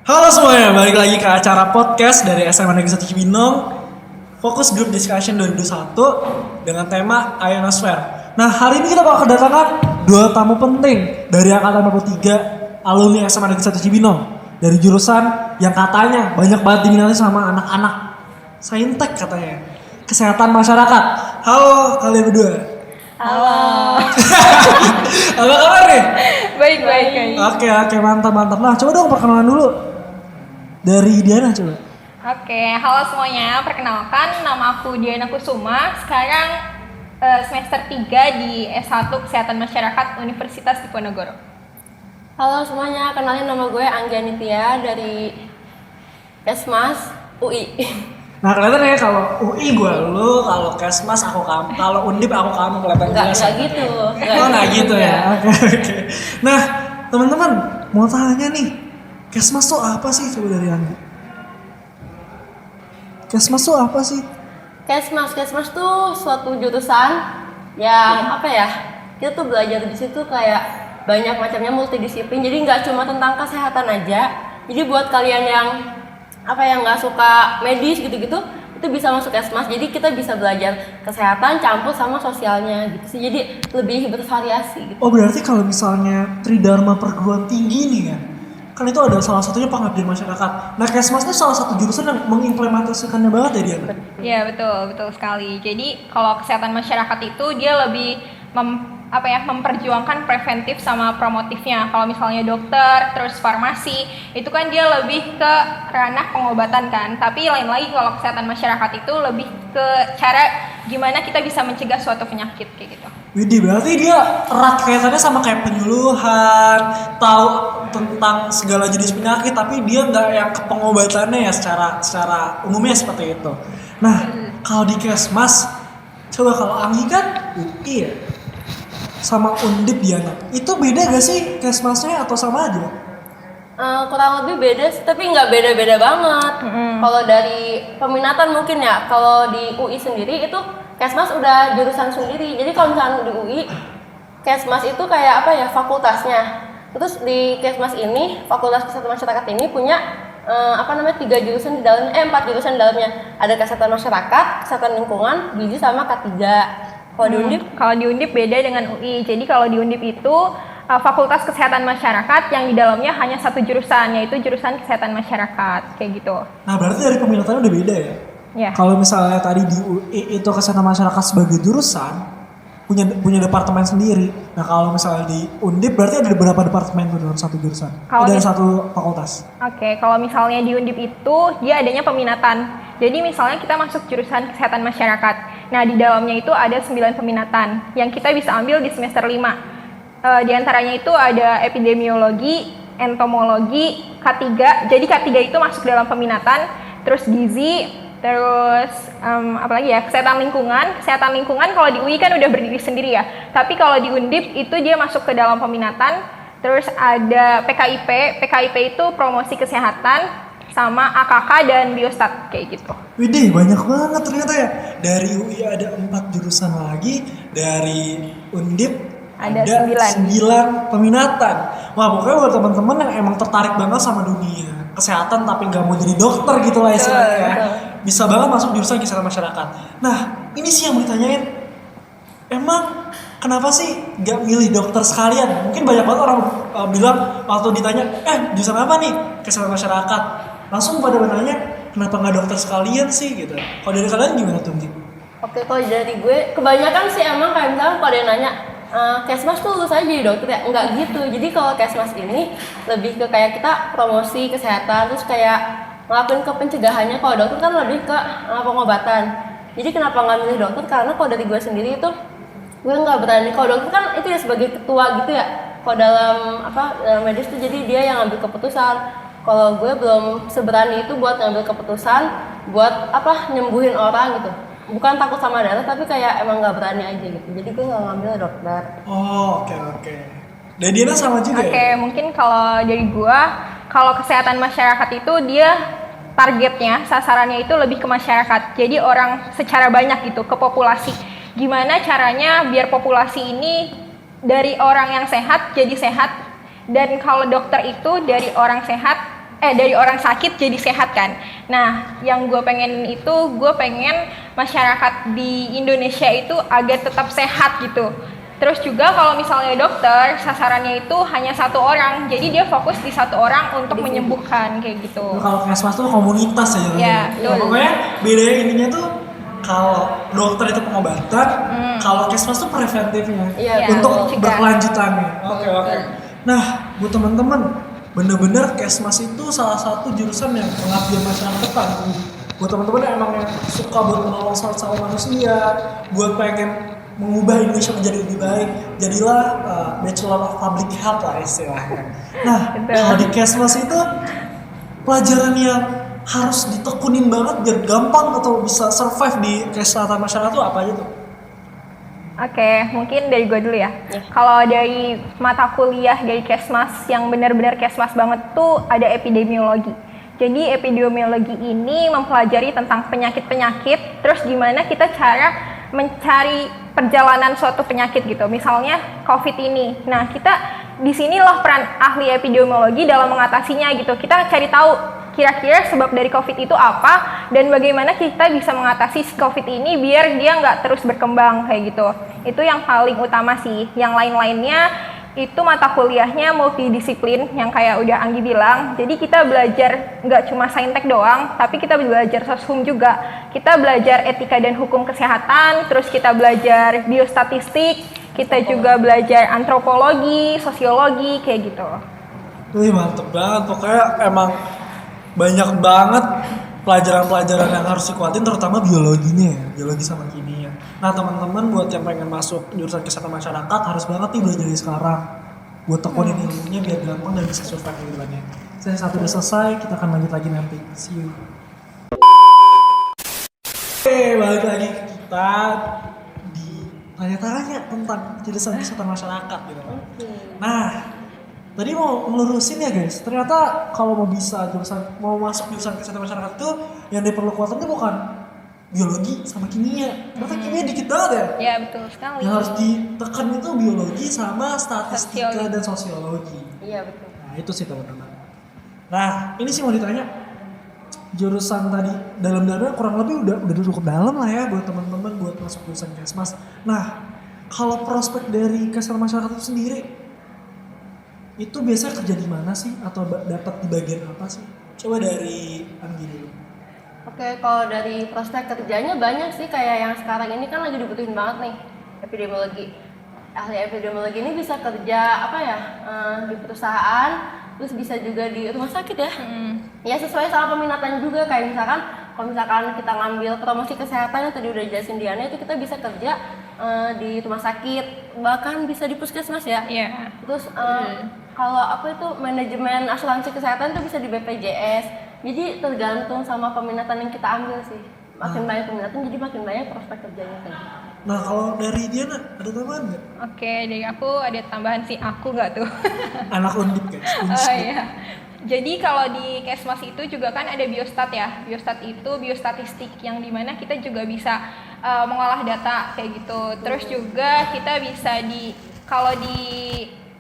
Halo semuanya, balik lagi ke acara podcast dari SMA Negeri 1 Cibinong, Fokus Group Discussion 2021 dengan tema Ionosphere. Nah, hari ini kita bakal kedatangan dua tamu penting dari angkatan 43 alumni SMA Negeri 1 Cibinong dari jurusan yang katanya banyak banget diminati sama anak-anak saintek katanya, kesehatan masyarakat. Halo kalian berdua. Halo. Apa kabar nih? Baik. Oke, mantap. Nah, coba dong perkenalan dulu. Dari Diana coba. Oke, halo semuanya. Perkenalkan, nama aku Diana Kusuma. Sekarang semester 3 di S1 Kesehatan Masyarakat Universitas Diponegoro. Halo semuanya, kenalin nama gue Anggia Nitya dari Kesmas UI. Nah, kelihatan ya kalau UI gue lu, kalau Kesmas aku kamu, kalau Undip aku kamu, kelihatan jelas. Enggak gitu. Nggak gitu ya. Oke. Nah, teman-teman mau tanya nih, Kesmas tuh apa sih coba dari Anggi? Kesmas tuh apa sih? Kesmas tuh suatu jurusan yang apa ya? Kita tuh belajar di situ kayak banyak macamnya, multidisiplin. Jadi nggak cuma tentang kesehatan aja. Jadi buat kalian yang nggak suka medis gitu-gitu, itu bisa masuk Kesmas. Jadi kita bisa belajar kesehatan campur sama sosialnya gitu sih. Jadi lebih bervariasi gitu. Oh, berarti kalau misalnya Tridharma perguruan tinggi nih ya, kan itu ada salah satunya pengabdian masyarakat. Nah, Kesmas itu salah satu jurusan yang mengimplementasikannya banget ya dia. Iya, betul sekali. Jadi kalau kesehatan masyarakat itu dia lebih memperjuangkan preventif sama promotifnya. Kalau misalnya dokter, terus farmasi, itu kan dia lebih ke ranah pengobatan kan. Tapi lain lagi kalau kesehatan masyarakat itu lebih ke cara gimana kita bisa mencegah suatu penyakit kayak gitu. Widih, berarti dia erat kaitannya sama kayak penyuluhan, tahu tentang segala jenis penyakit, tapi dia nggak yang ke pengobatannya ya secara umumnya seperti itu. Nah, kalau di Kesmas, coba kalau Anggi kan UI ya, sama Undip Diana, itu beda gak sih Kesmasnya atau sama aja? Kurang lebih beda, tapi nggak beda-beda banget. Kalau dari peminatan mungkin ya, kalau di UI sendiri itu Kesmas udah jurusan sendiri. Jadi kalau misalnya di UI, Kesmas itu kayak fakultasnya. Terus di Kesmas ini, Fakultas Kesehatan Masyarakat ini punya 4 jurusan di dalamnya, 4 jurusan di dalamnya. Ada kesehatan masyarakat, kesehatan lingkungan, gizi sama K3. Kalau di Undip beda dengan UI. Jadi kalau di Undip itu Fakultas Kesehatan Masyarakat yang di dalamnya hanya satu jurusan, yaitu jurusan Kesehatan Masyarakat kayak gitu. Nah, berarti dari peminatannya udah beda ya? Ya. Kalau misalnya tadi di UI itu kesehatan masyarakat sebagai jurusan punya departemen sendiri. Nah, kalau misalnya di Undip berarti ada beberapa departemen tuh dalam satu jurusan. Dari satu fakultas. Oke, kalau misalnya di Undip itu dia adanya peminatan. Jadi misalnya kita masuk jurusan Kesehatan Masyarakat. Nah, di dalamnya itu ada 9 peminatan yang kita bisa ambil di semester 5. Di antaranya itu ada epidemiologi, entomologi, K3. Jadi K3 itu masuk dalam peminatan, terus gizi, terus kesehatan lingkungan. Kesehatan lingkungan kalau di UI kan udah berdiri sendiri ya. Tapi kalau di Undip itu dia masuk ke dalam peminatan. Terus ada PKIP. PKIP itu promosi kesehatan sama AKK dan biostat kayak gitu. Widih, banyak banget ternyata ya. Dari UI ada 4 jurusan lagi, dari Undip ada 9 peminatan. Wah, pokoknya buat teman-teman yang emang tertarik banget sama dunia kesehatan tapi nggak mau jadi dokter gitu lah istilahnya ya, bisa banget masuk jurusan kesehatan masyarakat. Nah, ini sih yang mau ditanyain, emang kenapa sih nggak milih dokter sekalian? Mungkin banyak banget orang bilang waktu ditanya, jurusan apa nih? Kesehatan masyarakat. Langsung pada bertanya, kenapa nggak dokter sekalian sih gitu? Kalau dari kalian gimana tuh, Gi? Oke, kalau dari gue, kebanyakan sih emang kayak misalnya kalau dia nanya, Kesmas tuh lulus aja jadi dokter ya? Enggak gitu. Jadi kalau Kesmas ini lebih ke kayak kita promosi kesehatan, terus kayak ngelakuin ke pencegahannya. Kalau dokter kan lebih ke pengobatan. Jadi kenapa nggak milih dokter? Karena kalau dari gue sendiri itu, gue nggak berani. Kalau dokter kan itu ya sebagai ketua gitu ya. Kalau dalam medis tuh jadi dia yang ngambil keputusan. Kalau gue belum seberani itu buat ngambil keputusan, buat nyembuhin orang gitu. Bukan takut sama darah, tapi kayak emang nggak berani aja gitu. Jadi gue nggak ngambil dokter. Oh, oke. Dan Diana sama juga ya? Mungkin kalau dari gue, kalau kesehatan masyarakat itu dia targetnya, sasarannya itu lebih ke masyarakat. Jadi orang secara banyak gitu, ke populasi. Gimana caranya biar populasi ini dari orang yang sehat jadi sehat. Dan kalau dokter itu dari orang sehat dari orang sakit jadi sehat kan. Nah, yang gue pengen itu, gue pengen masyarakat di Indonesia itu agar tetap sehat gitu. Terus juga kalau misalnya dokter, sasarannya itu hanya satu orang, jadi dia fokus di satu orang untuk menyembuhkan kayak gitu. Kalau Kesmas tuh komunitas ya. Ya, Pokoknya bedanya intinya tuh kalau dokter itu pengobatan, kalau Kesmas tuh preventifnya untuk berkelanjutannya. Oke. Nah, buat teman-teman, bener-bener Kesmas itu salah satu jurusan yang pengabdian masyarakat kan. Buat teman-teman yang emang yang suka buat menolong sama manusia, buat pengen mengubah Indonesia menjadi lebih baik, jadilah Bachelor of Public Health lah istilahnya. Nah, kalau di Kesmas itu pelajaran yang harus ditekunin banget biar gampang atau bisa survive di kesehatan masyarakat itu apa aja tuh? Oke, mungkin dari gue dulu ya. Kalau dari mata kuliah dari Kesmas yang benar-benar Kesmas banget tuh ada epidemiologi. Jadi epidemiologi ini mempelajari tentang penyakit-penyakit, terus gimana kita cara mencari perjalanan suatu penyakit gitu. Misalnya COVID ini. Nah, kita di sinilah peran ahli epidemiologi dalam mengatasinya gitu. Kita cari tahu kira-kira sebab dari COVID itu apa dan bagaimana kita bisa mengatasi COVID ini biar dia nggak terus berkembang kayak gitu. Itu yang paling utama sih. Yang lain-lainnya itu mata kuliahnya multidisiplin yang kayak udah Anggi bilang. Jadi kita belajar nggak cuma saintek doang, tapi kita belajar soshum juga. Kita belajar etika dan hukum kesehatan, terus kita belajar biostatistik, kita juga belajar antropologi, sosiologi, kayak gitu. Wih, mantep banget. Pokoknya emang banyak banget pelajaran-pelajaran yang harus dikuatin, terutama biologinya ya, biologi sama kimia. Nah, teman-teman buat yang pengen masuk jurusan kesehatan masyarakat harus banget nih belajar dari sekarang. Buat tekunin ilmunya biar gampang dan bisa survive di depannya. Saya satu udah selesai, kita akan lanjut lagi nanti. See you. Oke, balik lagi kita di tanya-tanya tentang jurusan kesehatan masyarakat gitu. Nah, tadi mau ngelurusin ya guys, ternyata kalau mau masuk jurusan kesehatan masyarakat itu yang diperlu kuatan itu bukan biologi sama kimia. Ternyata kimia dikit banget ya. Ya betul sekali. Yang harus ditekan itu biologi sama statistika dan sosiologi. Iya betul. Nah itu sih teman-teman. Nah ini sih mau ditanya, jurusan tadi dalam-dalamnya kurang lebih udah cukup dalam lah ya buat teman-teman buat masuk jurusan Kesmas. Nah kalau prospek dari kesehatan masyarakat itu sendiri, itu biasanya kerja di mana sih atau dapat di bagian apa sih? Coba dari Anggi dulu. Oke, kalau dari prospek kerjanya banyak sih, kayak yang sekarang ini kan lagi dibutuhin banget nih epidemiologi. Ahli epidemiologi ini bisa kerja di perusahaan, terus bisa juga di rumah sakit ya. Ya sesuai sama peminatan juga, kayak kalau misalkan kita ngambil promosi kesehatan yang tadi udah jelasin Diana, itu kita bisa kerja di rumah sakit, bahkan bisa di puskesmas ya. Iya. Terus kalau manajemen asuransi kesehatan itu bisa di BPJS. Jadi tergantung sama peminatan yang kita ambil sih. Makin banyak peminatan, jadi makin banyak prospek kerjanya kayak gitu. Nah kalau dari Diana ada tambahan nggak? Oke, dari aku ada tambahan sih, aku nggak tuh. Anak undip guys. Oh iya. Jadi kalau di Kesmas itu juga kan ada biostat ya. Biostat itu biostatistik yang dimana kita juga bisa mengolah data kayak gitu. Terus juga kita bisa kalau di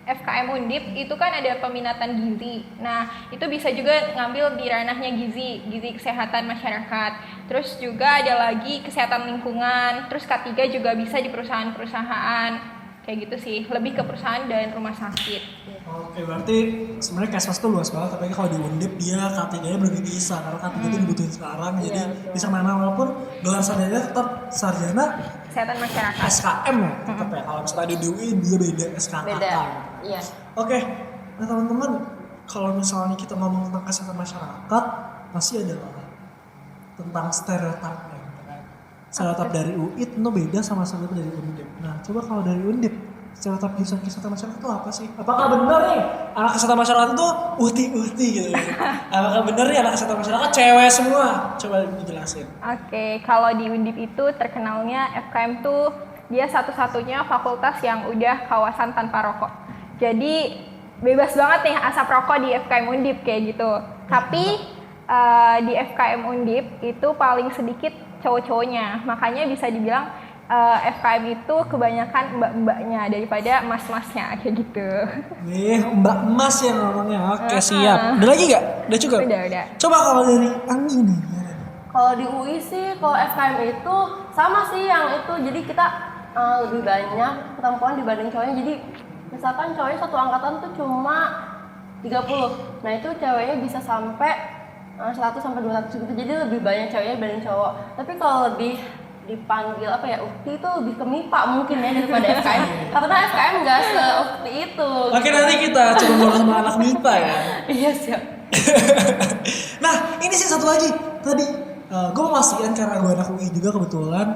FKM Undip itu kan ada peminatan gizi. Nah, itu bisa juga ngambil di ranahnya gizi kesehatan masyarakat. Terus juga ada lagi kesehatan lingkungan. Terus K3 juga bisa di perusahaan-perusahaan. Kayak gitu sih, lebih ke perusahaan dan rumah sakit. Oke, berarti sebenarnya Kesmas tuh luas banget, tapi kalau di Undip dia K3-nya belum bisa, karena K3 itu dibutuhin sekarang, jadi bisa mana walaupun gelar sarjana tetap sarjana Kesehatan masyarakat. SKM ya, tetap ya. Kalau misalnya di UI dia beda SKKK. Beda, iya. Oke, nah teman-teman, kalau misalnya kita ngomong tentang kesehatan masyarakat, pasti ada tentang stereotipnya. Stereotip dari UI tentu beda sama stereotip dari Undip. Nah, coba kalau dari Undip, stereotip jurusan kesehatan masyarakat itu apa sih? Apakah benar nih anak kesehatan masyarakat itu uti-uti gitu? Apakah benar nih anak kesehatan masyarakat cewek semua? Coba dijelasin. Oke, kalau di Undip itu terkenalnya FKM tuh dia satu-satunya fakultas yang udah kawasan tanpa rokok. Jadi bebas banget nih asap rokok di FKM Undip kayak gitu. Tapi di FKM Undip itu paling sedikit cowok-cowoknya, makanya bisa dibilang FKM itu kebanyakan mbak-mbaknya daripada mas-masnya kayak gitu. Mbak Emas ya ngomongnya. Oke, siap. Udah lagi gak? Udah cukup? Udah. Coba kalau dari Anggi nih. Kalau di UI sih, kalau FKM itu sama sih yang itu. Jadi kita lebih banyak perempuan dibanding cowoknya. Jadi misalkan cowoknya satu angkatan tuh cuma 30. Nah itu ceweknya bisa sampai 100 sampai 200 gitu. Jadi lebih banyak ceweknya dibanding cowok. Tapi kalau lebih dipanggil apa ya, ukti itu lebih ke MIPA mungkin ya daripada FKM. Karena FKM nggak se-ukti itu. Oke, nanti kita coba ngobrol sama anak MIPA ya. Iya siap. Nah, ini sih satu lagi. Tadi gue memastikan karena gue anak UI juga kebetulan.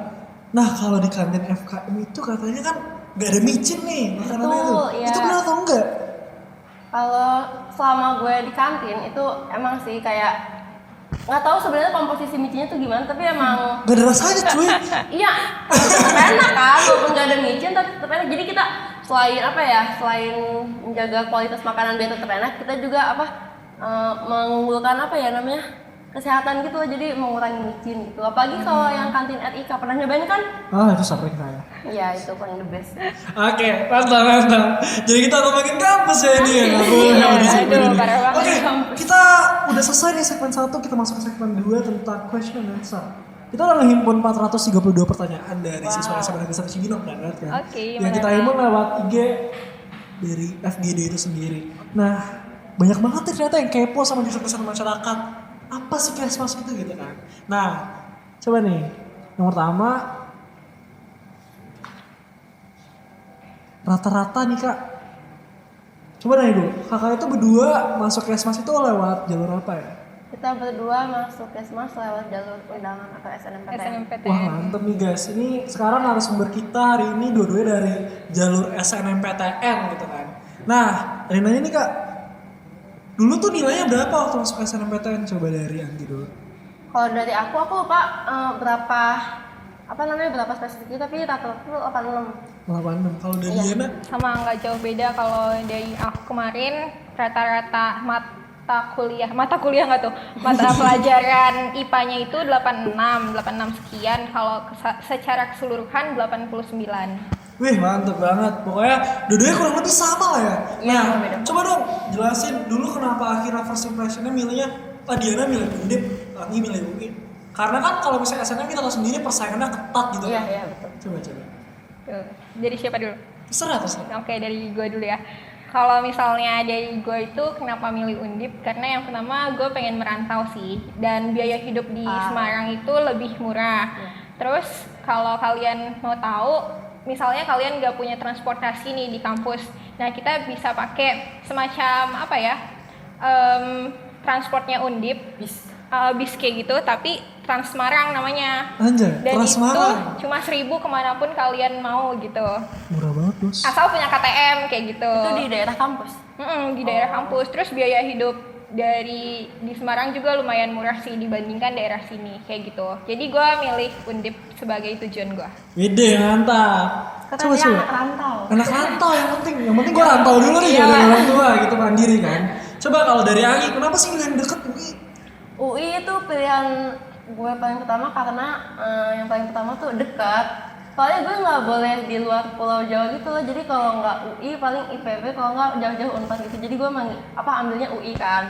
Nah, kalau di kantin FKM itu katanya kan gak ada micin nih makanannya Betul, tuh. iya. Itu benar atau enggak? Kalau selama gue di kantin itu emang sih kayak nggak tahu sebenarnya komposisi micinnya tuh gimana, tapi emang Gak ada rasanya cuy. iya tetap enak kan, walaupun nggak ada micin tapi tetap enak. Jadi kita selain apa ya, selain menjaga kualitas makanan biar tetap enak, kita juga mengunggulkan apa ya namanya, kesehatan gitu. Jadi mengurangi micin gitu. Apalagi kalau yang kantin RIK pernah nyobain kan? Itu sering saya. Iya itu paling the best. Oke, mantap. Jadi kita ngomongin kampus ya ini ya. Nggak boleh Iya, di segmen aduh, ini. parah banget Oke, kampus. kita udah selesai nih segmen 1, kita masuk ke segmen 2 tentang question and answer. Kita udah ngehimpun 432 pertanyaan dari siswa SMA Negeri 1 Cibinong kan? Oke, Yang kita himpun lewat IG dari FGD itu sendiri. Nah, banyak banget nih ternyata yang kepo sama kesan masyarakat. Apa sih Kesmas itu gitu kan? Nah, coba nih. Yang pertama, rata-rata nih kak, coba nanya dulu, kakak itu berdua masuk Kesmas itu lewat jalur apa ya? Kita berdua masuk Kesmas lewat jalur undangan atau SNMPTN. SNMPTN. Wah mantep nih guys, ini sekarang narasumber kita hari ini dua-duanya dari jalur SNMPTN gitu kan. Nah, nanya nih kak, dulu tuh nilainya berapa waktu masuk SNMPTN? Coba dari Anggi dulu. Kalau dari aku lupa berapa spesifiknya, tapi rata-rata tuh 86. 86. Kalau dari Iya. Diana? Sama nggak jauh beda. Kalau dari aku kemarin rata-rata mata kuliah nggak tuh, mata pelajaran IPA-nya itu 86 sekian. Kalau secara keseluruhan 89. Wih mantep banget, pokoknya dua-duanya kurang lebih sama lah ya. Iya, Nah, beda. coba dong jelasin dulu kenapa akhirnya first impressionnya milihnya Diana milih Undip, Anggi milih UI. Karena kan kalau misalnya SNM kita tahu sendiri persaingannya ketat gitu Iya, kan. iya betul. Coba. Tuh. Dari siapa dulu? Terserah. Oke, dari gue dulu ya. Kalau misalnya dari gue itu kenapa milih Undip? Karena yang pertama gue pengen merantau sih, dan biaya hidup di Semarang itu lebih murah. Terus kalau kalian mau tahu, misalnya kalian nggak punya transportasi nih di kampus, nah kita bisa pakai semacam apa ya, transportnya Undip, bis kayak gitu, tapi Trans Semarang namanya. Anjay, Dan Trans itu Semarang. cuma 1.000 kemanapun kalian mau gitu. Murah banget bos. Asal punya KTM kayak gitu. Itu di daerah kampus. Di daerah kampus. Terus biaya hidup di Semarang juga lumayan murah sih dibandingkan daerah sini kayak gitu. Jadi gue milih Undip sebagai tujuan gue. Ide mantap. Karena dia anak rantau. Anak rantau yang penting gue rantau dulu nih ya dari orang tua gitu mandiri kan. Coba kalau dari Anggi, kenapa sih milih yang deket UI? UI itu pilihan gue paling pertama karena yang paling pertama tuh dekat. Soalnya gue nggak boleh di luar Pulau Jawa gitu loh. Jadi kalau nggak UI paling IPB, kalau nggak jauh-jauh Unpad gitu. Jadi gue ambilnya UI kan.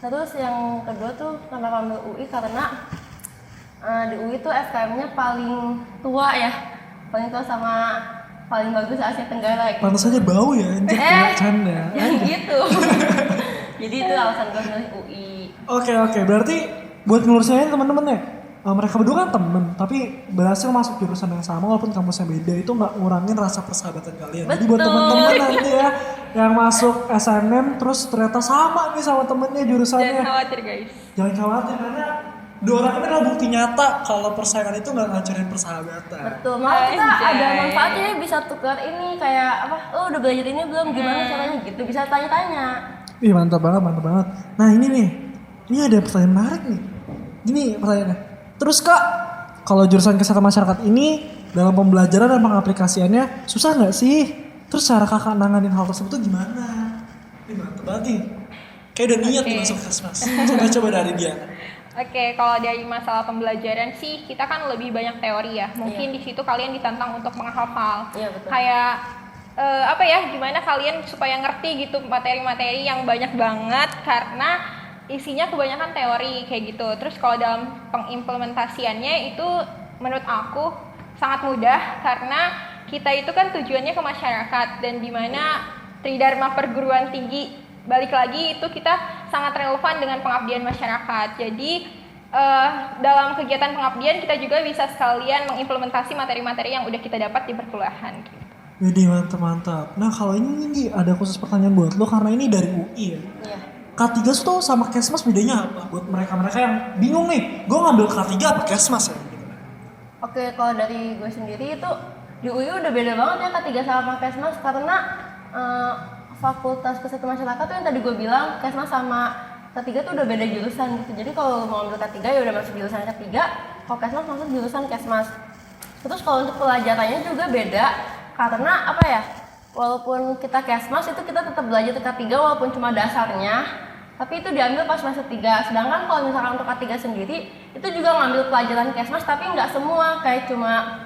Terus yang kedua tuh kenapa ambil UI karena di UI tuh FKM-nya paling tua ya. Paling tua sama paling bagus Asia Tenggara gitu. Pantas aja bau ya, anjir canda. Yang gitu. Jadi itu alasan gue milih UI. Oke, berarti buat ngelurusin teman-teman ya, mereka berdua kan temen, tapi berhasil masuk jurusan yang sama walaupun kampusnya beda, itu nggak ngurangin rasa persahabatan kalian. Jadi buat Betul. teman-teman nanti ya, yang masuk SNM terus ternyata sama nih sama temennya jurusannya, Jangan khawatir guys. jangan khawatir karena dua orang ini adalah bukti nyata kalau persaingan itu nggak ngancurin persahabatan. Betul, malah kita Anjay. ada manfaatnya, bisa tukar ini kayak apa, oh udah belajar ini belum, gimana caranya gitu, bisa tanya-tanya. Ih mantap banget. Nah ini nih, ini ada pertanyaan menarik nih. Gini pertanyaannya. Terus kak, kalau jurusan kesehatan masyarakat ini dalam pembelajaran dan pengaplikasiannya susah nggak sih? Terus cara kakak nanganin hal tersebut tuh gimana? Ini mantap banget nih. Kayak udah niat nih masuk Kesmas. Coba dari dia. Oke, kalau dari masalah pembelajaran sih kita kan lebih banyak teori ya. Mungkin di situ kalian ditantang untuk menghafal. Iya, betul. Kayak apa ya? Gimana kalian supaya ngerti gitu materi-materi yang banyak banget karena isinya kebanyakan teori kayak gitu. Terus kalau dalam pengimplementasiannya itu menurut aku sangat mudah karena kita itu kan tujuannya ke masyarakat dan dimana Tridharma perguruan tinggi balik lagi itu kita sangat relevan dengan pengabdian masyarakat. Jadi dalam kegiatan pengabdian kita juga bisa sekalian mengimplementasi materi-materi yang udah kita dapat di perkuliahan. Gitu. Widih, mantap. Nah kalau ini ada khusus pertanyaan buat lo karena ini dari UI ya. Iya. K3 tuh sama Kesmas bedanya apa? Buat mereka-mereka yang bingung nih, gue ngambil K3 apa Kesmas ya? Gitu. Oke, kalau dari gue sendiri itu di UI udah beda banget ya K3 sama Kesmas karena Fakultas Kesehatan Masyarakat tuh yang tadi gue bilang Kesmas sama K3 tuh udah beda jurusan gitu. Jadi kalau mau ambil K3 ya udah masuk jurusan K3, kalau Kesmas masuk jurusan Kesmas. Terus kalau untuk pelajarannya juga beda karena apa ya? Walaupun kita Kesmas itu kita tetap belajar K3 walaupun cuma dasarnya, tapi itu diambil pas semester 3. Sedangkan kalau misalkan untuk K3 sendiri itu juga ngambil pelajaran Kesmas tapi nggak semua, kayak cuma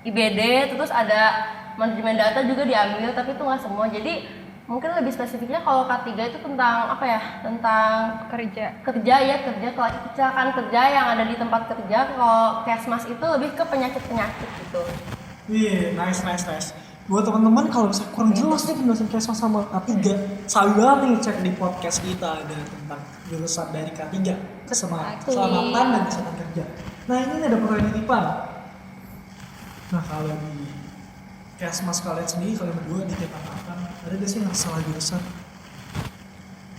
IBD, terus ada manajemen data juga diambil tapi itu nggak semua. Jadi mungkin lebih spesifiknya kalau K3 itu tentang apa ya? Tentang kerja ya, kecelakaan kerja yang ada di tempat kerja. Kalau Kesmas itu lebih ke penyakit-penyakit gitu. Iya, nice. Buat teman-teman kalau misalnya kurang jelas nih penjelasan Kesmas sama K3, sabi banget nih cek di podcast kita ada tentang jurusan dari K3, keselamatan dan kesehatan kerja. Nah ini ada pertanyaan titipan. Nah kalau di Kesmas kalian sendiri, kalian berdua di angkatan, ada gak sih yang salah jurusan?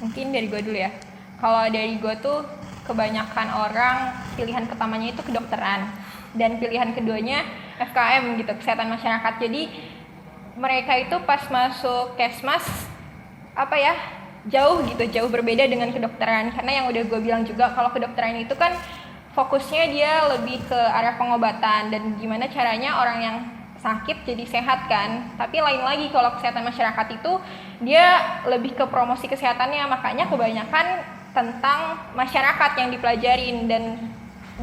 Mungkin dari gue dulu ya. Kalau dari gue tuh kebanyakan orang pilihan pertamanya itu kedokteran dan pilihan keduanya FKM gitu, kesehatan masyarakat. Jadi mereka itu pas masuk Kesmas apa ya, jauh berbeda dengan kedokteran karena yang udah gue bilang juga kalau kedokteran itu kan fokusnya dia lebih ke arah pengobatan dan gimana caranya orang yang sakit jadi sehat kan. Tapi lain lagi kalau kesehatan masyarakat itu dia lebih ke promosi kesehatannya, makanya kebanyakan tentang masyarakat yang dipelajarin dan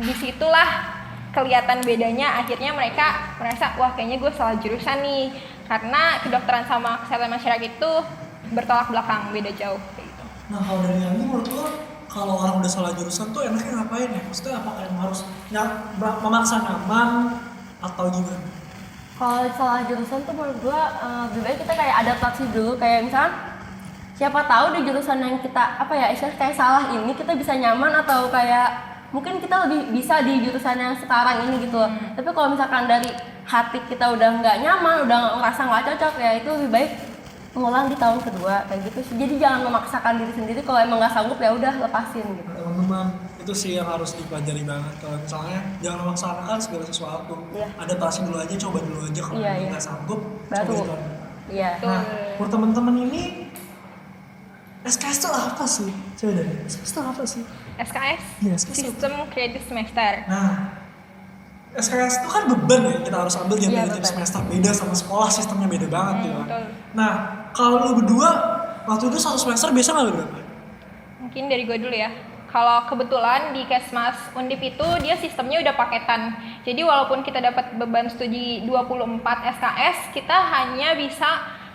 disitulah kelihatan bedanya. Akhirnya mereka merasa wah kayaknya gue salah jurusan nih karena kedokteran sama kesehatan masyarakat itu bertolak belakang, beda jauh kayak gitu. Nah kalau dari yang ini menurut lo kalau orang udah salah jurusan tuh enaknya ngapain ya? Maksudnya apakah yang harus memaksa nyaman atau gimana? Kalau salah jurusan tuh menurut gua lebih baik kita kayak adaptasi dulu, kayak misalnya siapa tahu di jurusan yang kita apa ya istilahnya kayak salah ini kita bisa nyaman atau kayak mungkin kita lebih bisa di jurusan yang sekarang ini gitu. Tapi kalau misalkan dari hati kita udah nggak nyaman, udah ngerasa nggak cocok ya itu lebih baik ngulang di tahun kedua kayak gitu sih. Jadi jangan memaksakan diri sendiri, kalau emang nggak sanggup ya udah lepasin gitu. Teman-teman itu sih yang harus dipelajari banget. Kalau misalnya jangan memaksakan segala sesuatu, adaptasi dulu aja, coba dulu aja. Kalau nggak sanggup baru coba dulu. Iya. Nah buat teman-teman ini SKS itu apa sih? Coba deh, SKS itu apa sih? SKS? Iya, SKS Sistem Kredit Semester. Nah SKS itu kan beban ya, kita harus ambil tiap semester, beda sama sekolah, sistemnya beda banget ya. Nah, kalau lu berdua waktu itu satu semester biasa nggak berapa? Mungkin dari gue dulu ya. Kalau kebetulan di Kesmas Undip itu dia sistemnya udah paketan. Jadi walaupun kita dapat beban studi 24 SKS, kita hanya bisa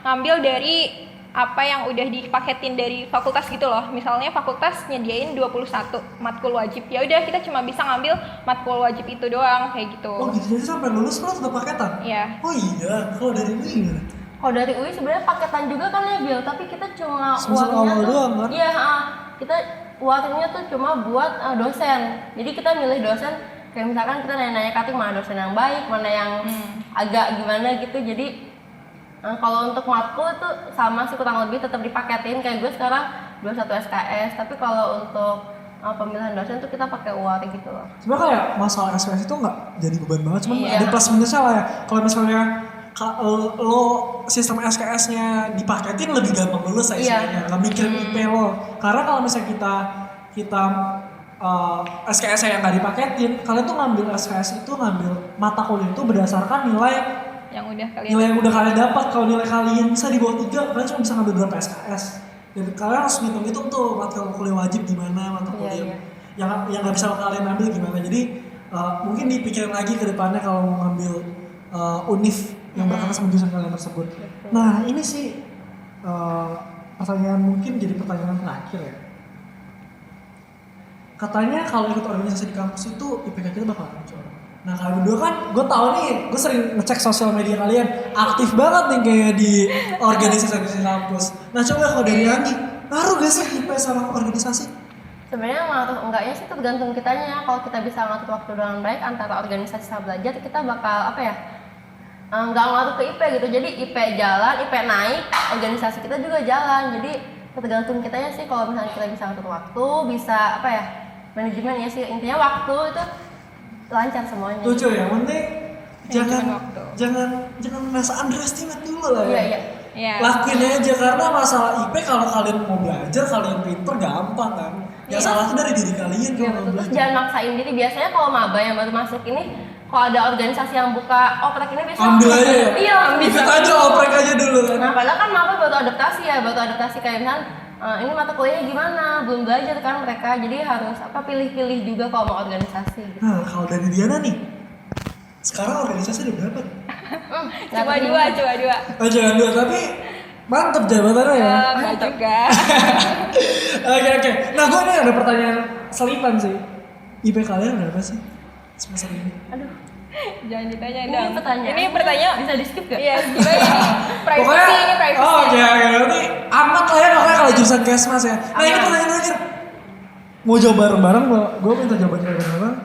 ngambil dari apa yang udah dipaketin dari fakultas gitu loh. Misalnya fakultas nyediain 21 matkul wajib. Ya udah kita cuma bisa ngambil matkul wajib itu doang kayak gitu. Oh gitu, jadi sampai lulus lo tetap paketan? Iya. Oh iya, kalau dari UI gimana? Kalau dari UI sebenarnya paketan juga kan ya Bil, tapi kita cuma semester uangnya awal tuh doang kan? Iya, kita uangnya tuh cuma buat dosen. Jadi kita milih dosen kayak misalkan kita nanya-nanya kating mana dosen yang baik, mana yang agak gimana gitu. Jadi kalau untuk matkul itu sama sih kurang lebih tetap dipaketin kayak gue sekarang 21 SKS, tapi kalau untuk pemilihan dosen tuh kita pakai UAR gitu loh. Sebenarnya kayak masalah SKS itu nggak jadi beban banget, cuman ada plus minusnya lah ya. Kalau misalnya lo sistem SKS-nya dipaketin lebih gampang lulus istilahnya, nggak mikirin IP lo. Karena kalau misalnya kita SKS yang nggak dipaketin, kalian tuh ngambil SKS itu ngambil mata kuliah itu berdasarkan nilai yang udah kalian dapat. Kalau nilai kalian bisa di bawah 3, kalian cuma bisa ngambil berapa SKS. Dan kalian harus ngitung tuh mata kuliah wajib di mana, mata kuliah yang nggak bisa kalian ambil gimana. Jadi mungkin dipikirin lagi ke depannya kalau mau ngambil univ yang berkaitan sama jurusan kalian tersebut. Nah ini sih pertanyaan mungkin jadi pertanyaan terakhir ya. Katanya kalau ikut organisasi di kampus itu IPK kita bakal hancur. Nah kalian berdua kan, gue tau nih, gue sering ngecek sosial media kalian, aktif banget nih kayak di organisasi kampus. Nah coba kalau dari Anggi, ngaruh gak sih IP sama organisasi? Sebenarnya ngaruh enggaknya sih tergantung kitanya. Kalau kita bisa ngatur waktu dengan baik antara organisasi sama belajar, kita bakal nggak ngaruh ke IP gitu. Jadi IP jalan, IP naik, organisasi kita juga jalan. Jadi tergantung kitanya sih. Kalau misalnya kita bisa ngatur waktu, bisa manajemen ya sih, intinya waktu itu lancar semuanya. Tuh cuy, yang penting jangan merasa underestimate dulu lah ya. Iya. Lakuin aja, karena masalah IP kalau kalian mau belajar, kalian pinter gampang kan. Yang salah itu dari diri kalian kalau mau Terus belajar. jangan maksain diri. Biasanya kalau maba yang baru masuk ini, kalau ada organisasi yang buka oprek ini biasanya Ambil aja ya? Iya, ambil. Ikut aja, oprek aja dulu kan. Nah, padahal kan maba baru adaptasi kayak misalnya ini mata kuliahnya gimana, belum belajar kan mereka, jadi harus pilih-pilih juga kalau mau organisasi gitu. Nah kalau dari Diana nih, sekarang organisasi ada berapa? Cuma dua. Oh jangan dua, tapi mantep jabatannya ya. Enggak juga. Oke. Nah gue nih ada pertanyaan selipan sih. IP kalian berapa sih semester ini? Aduh, Jangan ditanya ini dong. pertanyaan. Ini pertanyaan bisa di skip gak? Iya, gimana ini? Privacy, ini privacy. Oh oke, berarti amat lah ya pokoknya kalau jurusan Kesmas ya. Nah ini pertanyaan terakhir. Mau jawab bareng-bareng, gue minta jawaban bareng-bareng.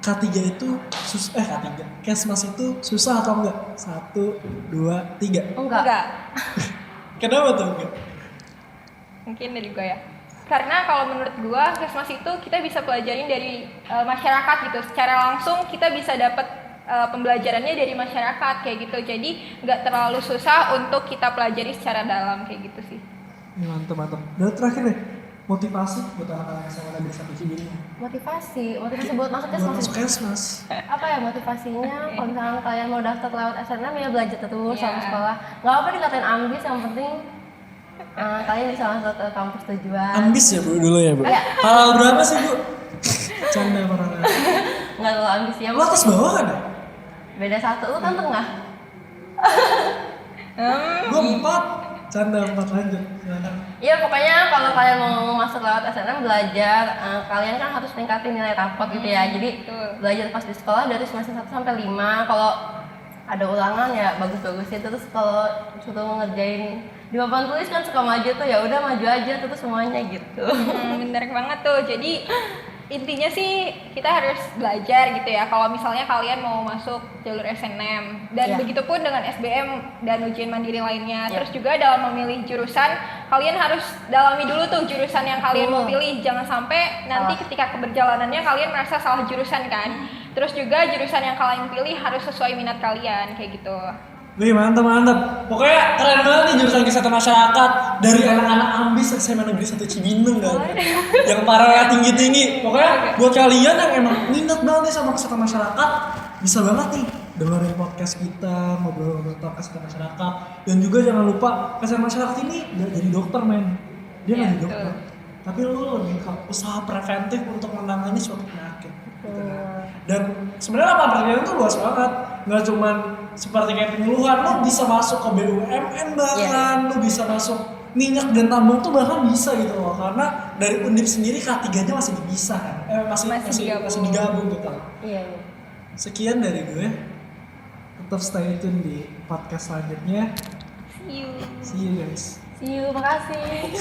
K3 itu K3. Kesmas itu susah atau enggak? 1, 2, 3. Enggak. Kenapa tuh enggak? Mungkin dari gue ya. Karena kalau menurut gue, Kesmas itu kita bisa pelajarin dari masyarakat gitu. Secara langsung kita bisa dapat pembelajarannya dari masyarakat kayak gitu. Jadi nggak terlalu susah untuk kita pelajari secara dalam kayak gitu sih. Mantap. Dan terakhir deh, motivasi buat anak-anak SMA Negeri 1 Cibinong. Motivasi buat masuk Buat Kesmas. masuk Kesmas. Apa ya motivasinya? Kalau misalnya kalian mau daftar lewat SNM ya belajar terus sama Iya. sekolah. Nggak apa dikatain ambis, yang penting kalian bisa masuk ke kampus tujuan. Ambis ya bu dulu ya bu? Iya. Hal berapa sih bu? Canda orang. Nggak terlalu ambis ya. Lo atas bawah kan ya? Beda 1, lu kan tengah. Gue 4. Canda 4 lanjut. Silakan. Iya pokoknya kalau kalian mau masuk lewat SNM belajar, kalian kan harus tingkatin nilai rapot gitu ya. Jadi betul. belajar pas di sekolah dari semester 1 sampai 5. Kalau ada ulangan ya bagus-bagusin. Terus kalau suruh ngerjain di papan tulis kan suka maju tuh, ya udah maju aja terus semuanya gitu. Bener banget tuh. Jadi intinya sih kita harus belajar gitu ya. Kalau misalnya kalian mau masuk jalur SNM dan Iya. begitupun dengan SBM dan ujian mandiri lainnya. Iya. Terus juga dalam memilih jurusan, kalian harus dalami dulu tuh jurusan yang kalian mau pilih. Jangan sampai nanti ketika keberjalanannya kalian merasa salah jurusan kan. Terus juga jurusan yang kalian pilih harus sesuai minat kalian kayak gitu. Wih mantap. Pokoknya keren banget nih jurusan kesehatan masyarakat. Dari anak-anak ambis SMA Negeri 1 Cibinong kan. Yang parahnya tinggi-tinggi. Pokoknya buat kalian yang emang minat banget nih sama kesehatan masyarakat, bisa banget nih dengerin podcast kita, ngobrol-ngobrol tentang kesehatan masyarakat. Dan juga jangan lupa kesehatan masyarakat ini gak jadi dokter men. Dia gak jadi dokter. Tapi lu lebih ke usaha preventif untuk menangani suatu penyakit. Gitu kan. Dan sebenarnya lapangan pekerjaan itu luas banget, nggak cuman seperti kayak penyuluhan, lo bisa masuk ke BUMN bahkan, lo bisa masuk minyak dan tambang tuh bahkan bisa gitu loh, karena dari Undip sendiri K3-nya masih dipisah kan, masih digabung gitu. Iya. Sekian dari gue, tetap stay tune di podcast selanjutnya. See you guys. See you, makasih.